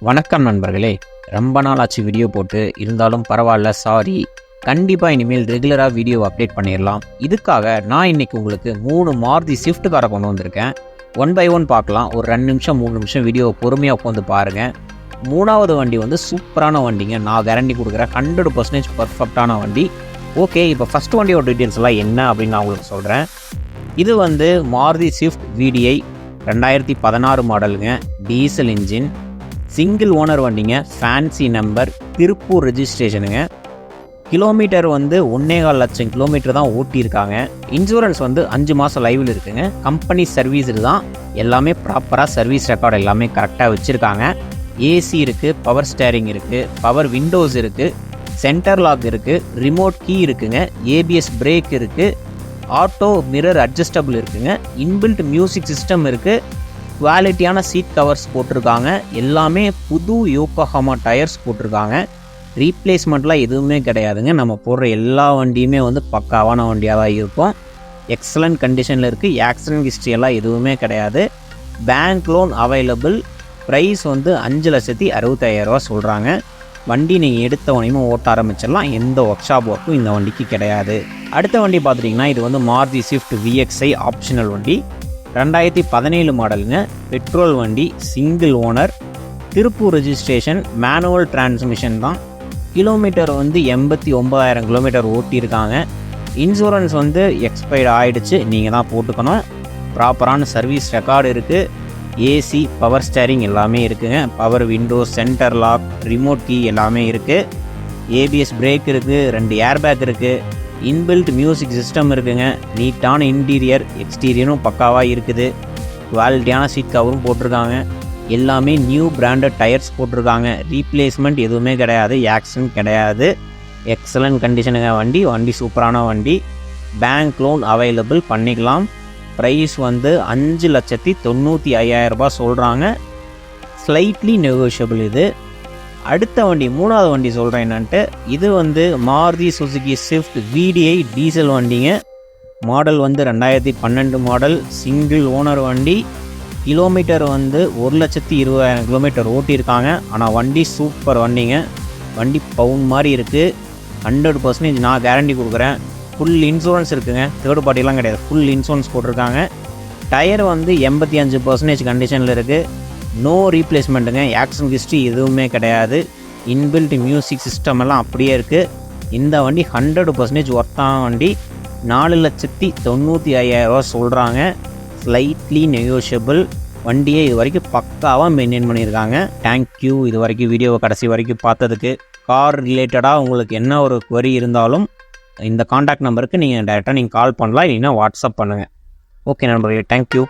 வணக்கம் நண்பர்களே, ரொம்ப நாள் ஆச்சு வீடியோ போட்டு. இருந்தாலும் பரவாயில்ல, சாரி. கண்டிப்பாக இனிமேல் ரெகுலராக வீடியோ அப்டேட் பண்ணிடலாம். இதுக்காக நான் இன்றைக்கி உங்களுக்கு 3 மாருதி ஸ்விஃப்ட் காரை கொண்டு வந்திருக்கேன். 1 by 1 பார்க்கலாம். ஒரு 2 நிமிஷம் 3 நிமிஷம் வீடியோவை பொறுமையாக உட்காந்து பாருங்கள். 3வது வண்டி வந்து சூப்பரான வண்டிங்க. நான் கேரண்டி கொடுக்குறேன், 100% பர்ஃபெக்டான வண்டி. ஓகே, இப்போ ஃபஸ்ட் வண்டியோட டீட்டெயில்ஸ் எல்லாம் என்ன அப்படின்னு நான் உங்களுக்கு சொல்கிறேன். இது வந்து மாருதி ஸ்விஃப்ட் VDI 2016 மாடலுங்க. டீசல் இன்ஜின், சிங்கிள் ஓனர் வண்டிங்க. ஃபேன்சி நம்பர், திருப்பூர் ரெஜிஸ்ட்ரேஷனுங்க. கிலோமீட்டர் வந்து 1.25 லட்சம் கிலோமீட்டர் தான் ஓட்டியிருக்காங்க. இன்சூரன்ஸ் வந்து 5 மாதம் லைவில் இருக்குங்க. கம்பெனி சர்வீஸ் தான். எல்லாமே ப்ராப்பராக சர்வீஸ் ரெக்கார்டு எல்லாமே கரெக்டாக வச்சுருக்காங்க. ஏசி இருக்குது, பவர் ஸ்டேரிங் இருக்குது, பவர் விண்டோஸ் இருக்குது, சென்டர் லாக் இருக்குது, ரிமோட் கீ இருக்குங்க, ABS பிரேக் இருக்குது, ஆட்டோ மிரர் அட்ஜஸ்டபிள் இருக்குங்க, இன்பில்ட் மியூசிக் சிஸ்டம் இருக்குது, குவாலிட்டியான சீட் கவர்ஸ் போட்டிருக்காங்க. எல்லாமே புது யோகோஹாமா டயர்ஸ் போட்டிருக்காங்க. ரீப்ளேஸ்மெண்ட்லாம் எதுவுமே கிடையாதுங்க. நம்ம போடுற எல்லா வண்டியுமே வந்து பக்காவான வண்டியாக தான் இருக்கும். எக்ஸலண்ட் கண்டிஷனில் இருக்குது. ஆக்சிடென்ட் ஹிஸ்ட்ரி எல்லாம் எதுவுமே கிடையாது. Bank loan available. ப்ரைஸ் வந்து 5,65,000 சொல்கிறாங்க. வண்டி நீங்கள் எடுத்த உடனே ஓட்ட ஆரம்பிச்சிடலாம். எந்த ஒர்க் ஷாப் ஒர்க்கும் இந்த வண்டிக்கு கிடையாது. அடுத்த வண்டி பார்த்துட்டிங்கன்னா, இது வந்து மாருதி ஸ்விஃப்ட் VXI ஆப்ஷனல் வண்டி. 2017 மாடலுங்க. பெட்ரோல் வண்டி, single owner, Tiruppur registration, manual transmission தான். கிலோமீட்டர் வந்து 89,000 கிலோமீட்டர் ஓட்டியிருக்காங்க. இன்சூரன்ஸ் வந்து எக்ஸ்பைர்ட் ஆகிடுச்சு, நீங்கள் தான் போட்டுக்கணும். ப்ராப்பரான சர்வீஸ் ரெக்கார்டு இருக்குது. ஏசி, பவர் ஸ்டேரிங் எல்லாமே இருக்குங்க. Power windows, centre lock, remote key எல்லாமே இருக்குது. ABS பிரேக் இருக்குது, 2 ஏர்பேக் இருக்குது, இன்பில்ட் மியூசிக் சிஸ்டம் இருக்குங்க. நீட்டான இன்டீரியர் எக்ஸ்டீரியரும் பக்காவாக இருக்குது. குவாலிட்டியான சீட் கவரும் போட்டிருக்காங்க. எல்லாமே நியூ பிராண்டட் டயர்ஸ் போட்டிருக்காங்க. ரீப்ளேஸ்மெண்ட் எதுவுமே கிடையாது, ஆக்சிடென்ட் கிடையாது. எக்ஸலண்ட் கண்டிஷனுங்க வண்டி. வண்டி சூப்பரான வண்டி. பேங்க் லோன் அவைலபிள் பண்ணிக்கலாம். ப்ரைஸ் வந்து 5,95,000 சொல்கிறாங்க. ஸ்லைட்லி நெகோஷியபிள் இது. அடுத்த வண்டி 3வது வண்டி சொல்கிறேன் என்னன்ட்டு. இது வந்து Maruti Suzuki Swift VDI diesel வண்டிங்க. மாடல் வந்து 2012 மாடல். சிங்கிள் ஓனர் வண்டி. கிலோமீட்டர் வந்து 1,20,000 கிலோமீட்டர் ஓட்டியிருக்காங்க. ஆனால் வண்டி சூப்பர் வண்டிங்க. வண்டி பவுன் மாதிரி இருக்குது. 100% நான் கேரண்டி கொடுக்குறேன். ஃபுல் இன்சூரன்ஸ் இருக்குங்க. தேர்ட் பார்ட்டிலாம் கிடையாது, ஃபுல் இன்சூரன்ஸ் போட்டிருக்காங்க. டயர் வந்து 85% கண்டிஷனில் இருக்குது. நோ ரீப்ளேஸ்மெண்ட்டுங்க. ஆக்சிடென்ட் ஹிஸ்ட்ரி எதுவுமே கிடையாது. இன்பில்ட் மியூசிக் சிஸ்டம் எல்லாம் அப்படியே இருக்குது. இந்த வண்டி 100% ஒர்த்தான வண்டி. 4,95,000 சொல்கிறாங்க. Slightly negotiable. வண்டியை இது வரைக்கும் பக்காவாக மெயின்டைன் பண்ணியிருக்காங்க. தேங்க்யூ இது வரைக்கும் வீடியோவை கடைசி வரைக்கும் பார்த்ததுக்கு. கார் ரிலேட்டடாக உங்களுக்கு என்ன ஒரு query இருந்தாலும் இந்த காண்டாக்ட் நம்பருக்கு நீங்கள் டைரெக்டாக கால் பண்ணலாம், இல்லைன்னா வாட்ஸ்அப் பண்ணுங்கள். ஓகே நண்பர்களே, தேங்க்யூ.